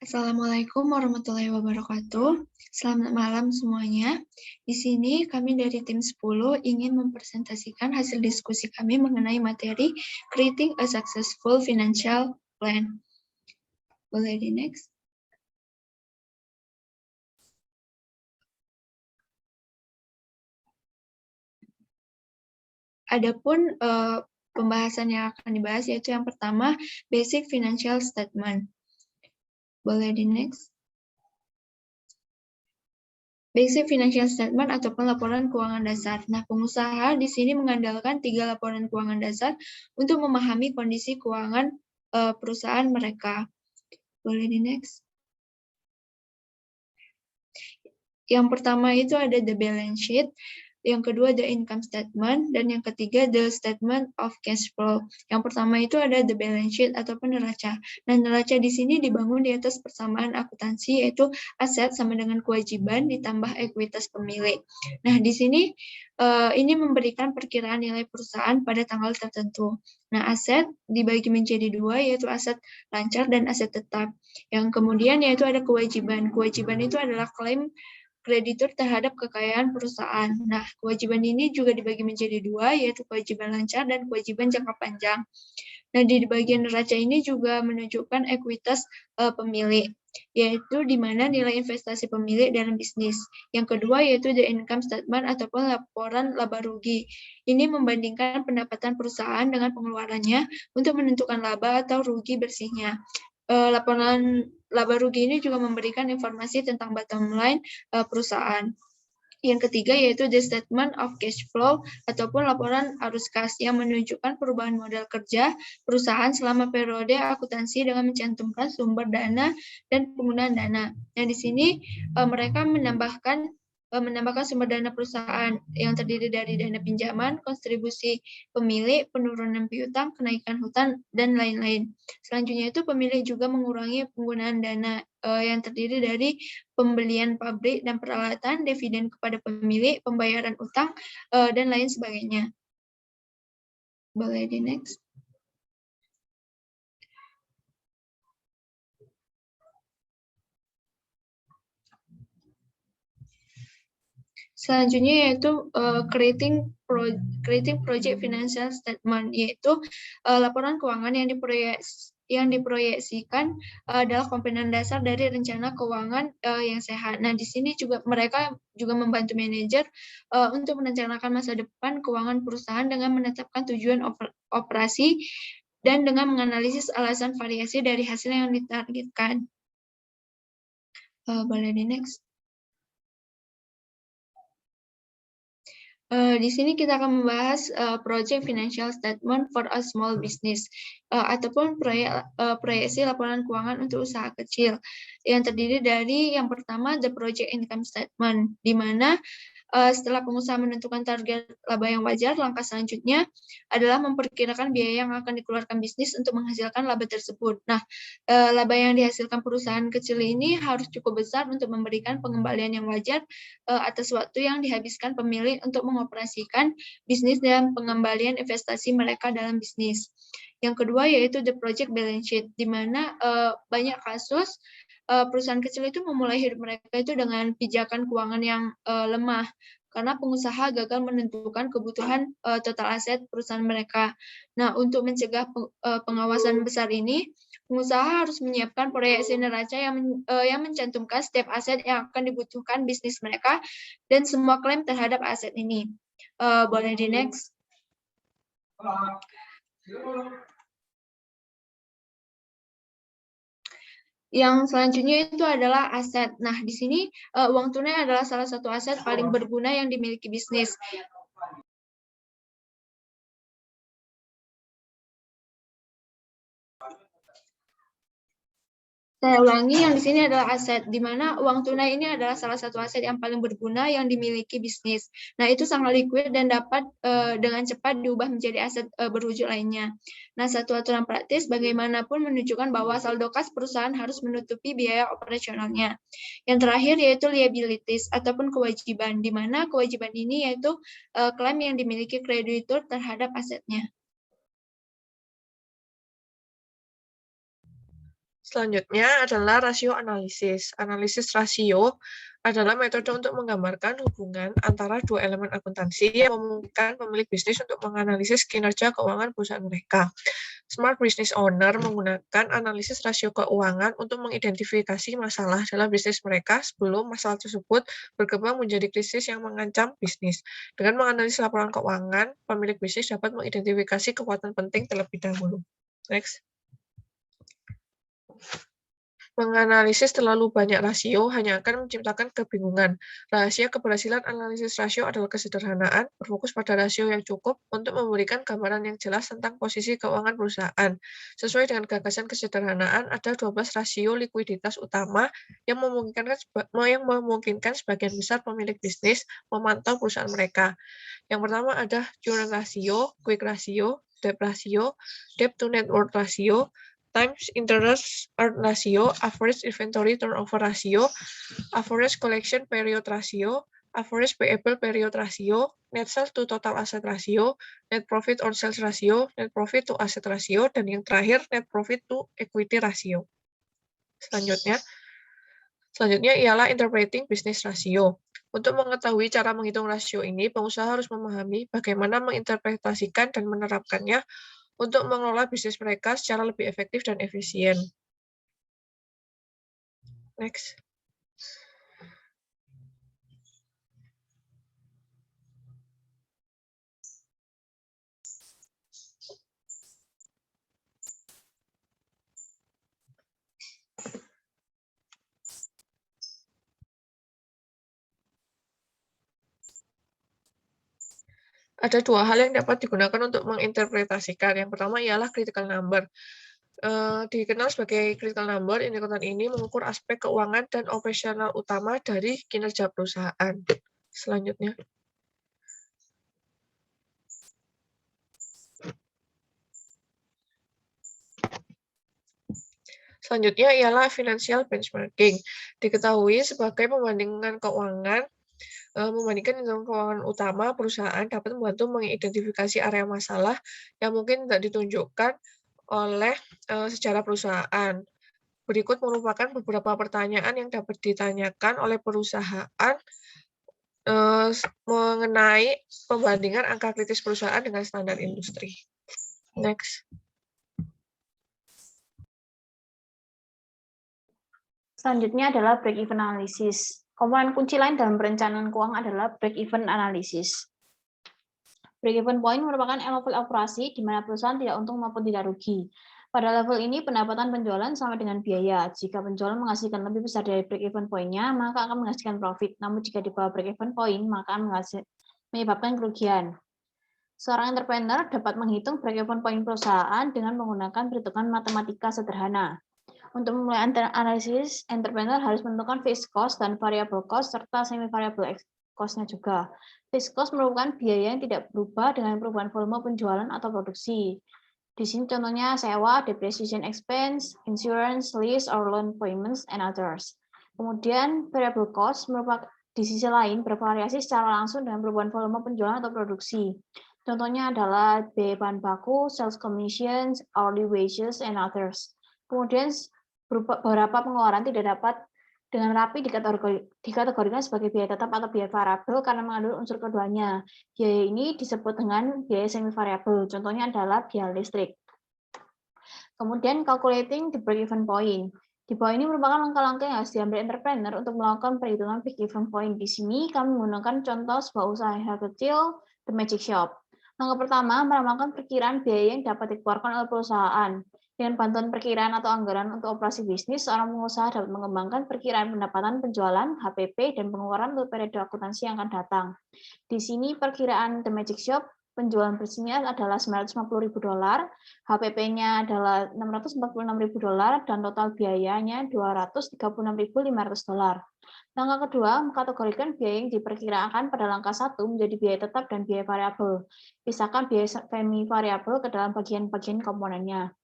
Assalamualaikum warahmatullahi wabarakatuh. Selamat malam semuanya. Di sini kami dari tim 10 ingin mempresentasikan hasil diskusi kami mengenai materi Creating a Successful Financial Plan. Boleh di next? Adapun pembahasan yang akan dibahas yaitu yang pertama, Basic Financial Statement. Boleh di next? Basic Financial Statement ataupun laporan keuangan dasar. Nah, pengusaha di sini mengandalkan 3 laporan keuangan dasar untuk memahami kondisi keuangan perusahaan mereka. Boleh di next? Yang pertama itu ada the balance sheet, yang kedua the income statement, dan yang ketiga the statement of cash flow. Yang pertama itu ada the balance sheet ataupun neraca. Nah, neraca di sini dibangun di atas persamaan akuntansi, yaitu aset sama dengan kewajiban ditambah ekuitas pemilik. Nah, di sini ini memberikan perkiraan nilai perusahaan pada tanggal tertentu. Nah, aset dibagi menjadi dua, yaitu aset lancar dan aset tetap. Yang kemudian yaitu ada kewajiban. Kewajiban itu adalah klaim kreditur terhadap kekayaan perusahaan. Nah, kewajiban ini juga dibagi menjadi dua, yaitu kewajiban lancar dan kewajiban jangka panjang. Nah, di bagian neraca ini juga menunjukkan ekuitas pemilik, yaitu di mana nilai investasi pemilik dalam bisnis. Yang kedua yaitu the income statement ataupun laporan laba rugi. Ini membandingkan pendapatan perusahaan dengan pengeluarannya untuk menentukan laba atau rugi bersihnya. Laporan laba rugi ini juga memberikan informasi tentang bottom line perusahaan. Yang ketiga yaitu the statement of cash flow ataupun laporan arus kas yang menunjukkan perubahan modal kerja perusahaan selama periode akuntansi dengan mencantumkan sumber dana dan penggunaan dana. Nah, di sini mereka menambahkan sumber dana perusahaan yang terdiri dari dana pinjaman, kontribusi pemilik, penurunan piutang, kenaikan hutang, dan lain-lain. Selanjutnya itu pemilik juga mengurangi penggunaan dana yang terdiri dari pembelian pabrik dan peralatan, dividen kepada pemilik, pembayaran utang, dan lain sebagainya. Boleh di next? Selanjutnya yaitu creating project financial statement, yaitu laporan keuangan yang diproyeksikan adalah komponen dasar dari rencana keuangan yang sehat. Nah, di sini juga mereka juga membantu manajer untuk merencanakan masa depan keuangan perusahaan dengan menetapkan tujuan operasi dan dengan menganalisis alasan variasi dari hasil yang ditargetkan. Boleh di next? Di sini kita akan membahas project financial statement for a small business ataupun proyeksi laporan keuangan untuk usaha kecil yang terdiri dari yang pertama the project income statement, di mana setelah pengusaha menentukan target laba yang wajar, langkah selanjutnya adalah memperkirakan biaya yang akan dikeluarkan bisnis untuk menghasilkan laba tersebut. Nah, laba yang dihasilkan perusahaan kecil ini harus cukup besar untuk memberikan pengembalian yang wajar atas waktu yang dihabiskan pemilik untuk mengoperasikan bisnis dan pengembalian investasi mereka dalam bisnis. Yang kedua yaitu the project balance sheet, di mana banyak kasus perusahaan kecil itu memulai hidup mereka itu dengan pijakan keuangan yang lemah karena pengusaha gagal menentukan kebutuhan total aset perusahaan mereka. Nah, untuk mencegah pengawasan besar ini, pengusaha harus menyiapkan proyeksi neraca yang mencantumkan setiap aset yang akan dibutuhkan bisnis mereka dan semua klaim terhadap aset ini. Boleh di next? Yang selanjutnya itu adalah aset. Nah, di sini uang tunai adalah salah satu aset paling berguna yang dimiliki bisnis. Saya ulangi, yang di sini adalah aset, di mana uang tunai ini adalah salah satu aset yang paling berguna yang dimiliki bisnis. Nah, itu sangat liquid dan dapat dengan cepat diubah menjadi aset berwujud lainnya. Nah, satu aturan praktis bagaimanapun menunjukkan bahwa saldo kas perusahaan harus menutupi biaya operasionalnya. Yang terakhir yaitu liabilities ataupun kewajiban, di mana kewajiban ini yaitu klaim yang dimiliki kreditur terhadap asetnya. Selanjutnya adalah rasio analisis. Analisis rasio adalah metode untuk menggambarkan hubungan antara dua elemen akuntansi yang memungkinkan pemilik bisnis untuk menganalisis kinerja keuangan perusahaan mereka. Smart Business Owner menggunakan analisis rasio keuangan untuk mengidentifikasi masalah dalam bisnis mereka sebelum masalah tersebut berkembang menjadi krisis yang mengancam bisnis. Dengan menganalisis laporan keuangan, pemilik bisnis dapat mengidentifikasi kekuatan penting terlebih dahulu. Next. Menganalisis terlalu banyak rasio hanya akan menciptakan kebingungan. Rahasia keberhasilan analisis rasio adalah kesederhanaan, berfokus pada rasio yang cukup untuk memberikan gambaran yang jelas tentang posisi keuangan perusahaan. Sesuai dengan gagasan kesederhanaan, ada 12 rasio likuiditas utama yang memungkinkan sebagian besar pemilik bisnis memantau perusahaan mereka. Yang pertama ada current ratio, quick ratio, debt to net worth ratio, times interest earned ratio, average inventory turnover ratio, average collection period ratio, average payable period ratio, net sales to total asset ratio, net profit on sales ratio, net profit to asset ratio, dan yang terakhir net profit to equity ratio. Selanjutnya ialah interpreting business ratio. Untuk mengetahui cara menghitung rasio ini, pengusaha harus memahami bagaimana menginterpretasikan dan menerapkannya untuk mengelola bisnis mereka secara lebih efektif dan efisien. Next. Ada dua hal yang dapat digunakan untuk menginterpretasikan. Yang pertama ialah critical number. Dikenal sebagai critical number, indikator ini mengukur aspek keuangan dan operasional utama dari kinerja perusahaan. Selanjutnya. Selanjutnya ialah financial benchmarking. Diketahui sebagai pembandingan keuangan. Membandingkan nilai keuangan utama perusahaan dapat membantu mengidentifikasi area masalah yang mungkin tidak ditunjukkan oleh sejarah perusahaan. Berikut merupakan beberapa pertanyaan yang dapat ditanyakan oleh perusahaan mengenai pembandingan angka kritis perusahaan dengan standar industri. Next. Selanjutnya adalah break-even analysis. Komponen kunci lain dalam perencanaan keuangan adalah break-even analysis. Break-even point merupakan level operasi di mana perusahaan tidak untung maupun tidak rugi. Pada level ini, pendapatan penjualan sama dengan biaya. Jika penjualan menghasilkan lebih besar dari break-even point-nya, maka akan menghasilkan profit. Namun jika di bawah break-even point, maka akan menyebabkan kerugian. Seorang entrepreneur dapat menghitung break-even point perusahaan dengan menggunakan perhitungan matematika sederhana. Untuk memulai analisis, entrepreneur harus menentukan fixed cost dan variable cost serta semi-variable cost-nya juga. Fixed cost merupakan biaya yang tidak berubah dengan perubahan volume penjualan atau produksi. Di sini contohnya sewa, depreciation expense, insurance, lease, or loan payments, and others. Kemudian variable cost merupakan di sisi lain bervariasi secara langsung dengan perubahan volume penjualan atau produksi. Contohnya adalah biaya bahan baku, sales commissions, hourly wages, and others. Kemudian beberapa pengeluaran tidak dapat dengan rapi dikategorikan sebagai biaya tetap atau biaya variabel karena mengandung unsur keduanya. Biaya ini disebut dengan biaya semi variabel. Contohnya adalah biaya listrik. Kemudian calculating the break-even point. Di bawah ini merupakan langkah-langkah yang harus diambil entrepreneur untuk melakukan perhitungan break-even point. Di sini kami menggunakan contoh sebuah usaha kecil, The Magic Shop. Langkah pertama, meramalkan perkiraan biaya yang dapat dikeluarkan oleh perusahaan. Dengan bantuan perkiraan atau anggaran untuk operasi bisnis, seorang pengusaha dapat mengembangkan perkiraan pendapatan penjualan, HPP, dan pengeluaran untuk periode akuntansi yang akan datang. Di sini perkiraan The Magic Shop, penjualan bersihnya adalah $950.000, HPP-nya adalah $646.000, dan total biayanya $236.500. Langkah kedua, mengkategorikan biaya yang diperkirakan pada langkah 1 menjadi biaya tetap dan biaya variabel. Pisahkan biaya semi variabel ke dalam bagian-bagian komponennya.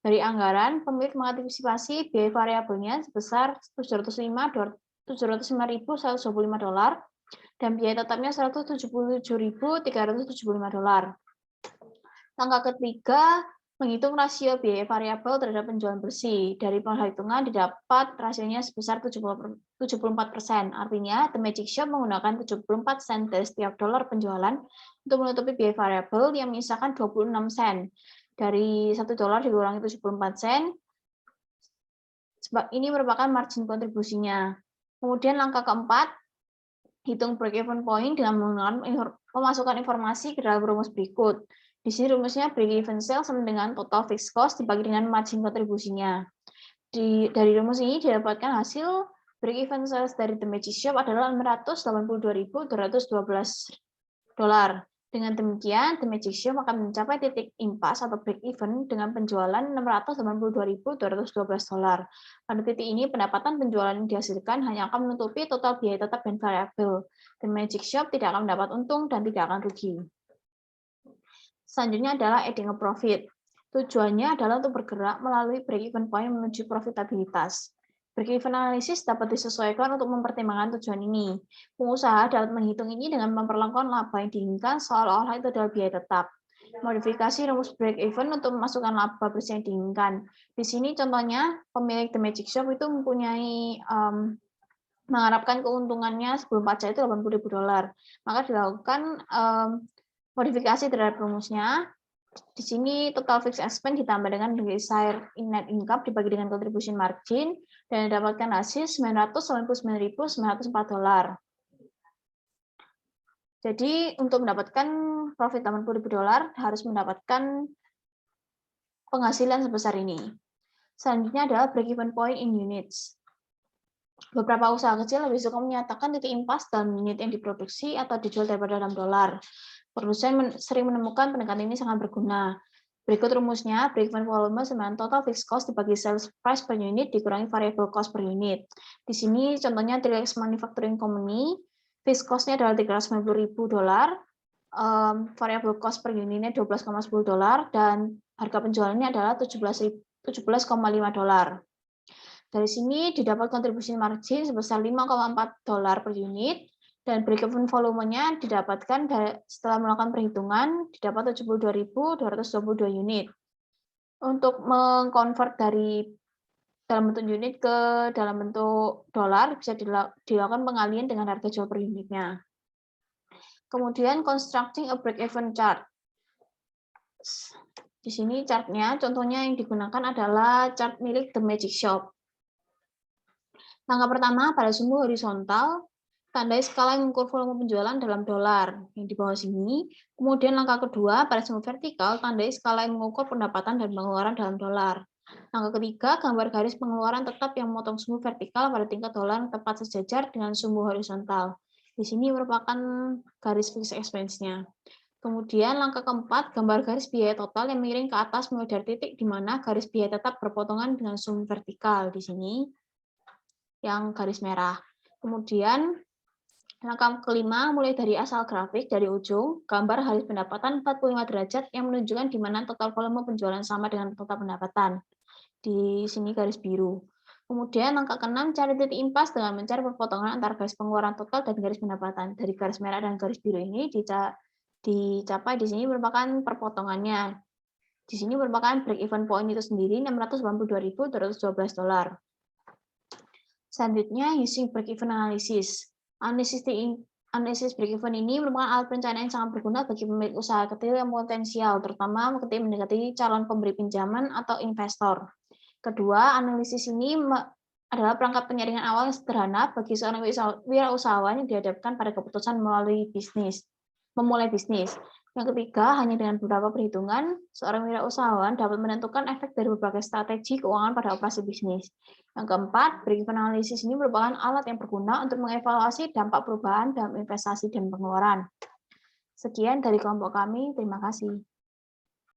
Dari anggaran, pemilik mengantisipasi biaya variabelnya sebesar $705.125 dan biaya tetapnya $177.375. Langkah ketiga, Menghitung rasio biaya variabel terhadap penjualan bersih. Dari perhitungan didapat rasionya sebesar 74%. Artinya, The Magic Shop menggunakan 74 sen dari setiap dolar penjualan untuk menutupi biaya variabel yang menyisakan 26 sen. Dari 1 dolar dikurangi 74 sen, sebab ini merupakan margin kontribusinya. Kemudian langkah keempat, hitung break-even point dengan menggunakan memasukkan informasi ke dalam rumus berikut. Di sini rumusnya break-even sales sama dengan total fixed cost dibagi dengan margin kontribusinya. Dari rumus ini didapatkan hasil break-even sales dari The Magic Shop adalah $682.212. Dengan demikian, The Magic Shop akan mencapai titik impas atau break-even dengan penjualan $682.212. Pada titik ini, pendapatan penjualan yang dihasilkan hanya akan menutupi total biaya tetap dan variabel. The Magic Shop tidak akan mendapat untung dan tidak akan rugi. Selanjutnya adalah adding a profit. Tujuannya adalah untuk bergerak melalui break-even point menuju profitabilitas. Break-even analysis dapat disesuaikan untuk mempertimbangkan tujuan ini. Pengusaha dapat menghitung ini dengan memperlakukan laba yang diinginkan seolah-olah itu adalah biaya tetap. Modifikasi rumus break-even untuk memasukkan laba bersih yang diinginkan. Di sini contohnya pemilik The Magic Shop itu mempunyai mengharapkan keuntungannya sebelum pajak itu $80.000. Maka dilakukan modifikasi terhadap rumusnya. Di sini total fixed expense ditambah dengan desired net income dibagi dengan contribution margin dan didapatkan hasil $999.904. Jadi untuk mendapatkan profit $80.000 harus mendapatkan penghasilan sebesar ini. Selanjutnya adalah break-even point in units. Beberapa usaha kecil lebih suka menyatakan titik impas dalam unit yang diproduksi atau dijual daripada dalam dolar. Produsen sering menemukan pendekatan ini sangat berguna. Berikut rumusnya, break-even volume sama total fixed cost dibagi sales price per unit dikurangi variable cost per unit. Di sini contohnya Trilex Manufacturing Company, fixed cost-nya adalah $390.000, variable cost per unitnya $12,10, dan harga penjualannya adalah $17,5. Dari sini didapat kontribusi margin sebesar $5,4 per unit, dan break-even volumenya didapatkan setelah melakukan perhitungan, didapat 72.222 unit. Untuk mengkonvert dari dalam bentuk unit ke dalam bentuk dolar, bisa dilakukan pengalian dengan harga jual per unitnya. Kemudian, constructing a break-even chart. Di sini chartnya, contohnya yang digunakan adalah chart milik The Magic Shop. Langkah pertama, pada sumbu horizontal, tandai skala yang mengukur volume penjualan dalam dolar yang di bawah sini. Kemudian langkah kedua, pada sumbu vertikal, tandai skala yang mengukur pendapatan dan pengeluaran dalam dolar. Langkah ketiga, gambar garis pengeluaran tetap yang memotong sumbu vertikal pada tingkat dolar yang tepat sejajar dengan sumbu horizontal. Di sini merupakan garis fixed expense-nya. Kemudian langkah keempat, gambar garis biaya total yang miring ke atas mulai dari titik di mana garis biaya tetap berpotongan dengan sumbu vertikal di sini, yang garis merah. Kemudian langkah kelima, mulai dari asal grafik, dari ujung, gambar garis pendapatan 45 derajat yang menunjukkan di mana total volume penjualan sama dengan total pendapatan. Di sini garis biru. Kemudian langkah keenam, cari titik impas dengan mencari perpotongan antara garis pengeluaran total dan garis pendapatan. Dari garis merah dan garis biru ini dicapai di sini merupakan perpotongannya. Di sini merupakan break-even point itu sendiri $682.212. Selanjutnya, using break-even analysis. Analisis break-even ini merupakan alat perencanaan yang sangat berguna bagi pemilik usaha kecil yang potensial, terutama ketika mendekati calon pemberi pinjaman atau investor. Kedua, analisis ini adalah perangkat penyaringan awal yang sederhana bagi seorang wirausahawan yang dihadapkan pada keputusan memulai bisnis. Yang ketiga, hanya dengan beberapa perhitungan, seorang wirausahawan dapat menentukan efek dari berbagai strategi keuangan pada operasi bisnis. Yang keempat, break-even analysis ini merupakan alat yang berguna untuk mengevaluasi dampak perubahan dalam investasi dan pengeluaran. Sekian dari kelompok kami, terima kasih.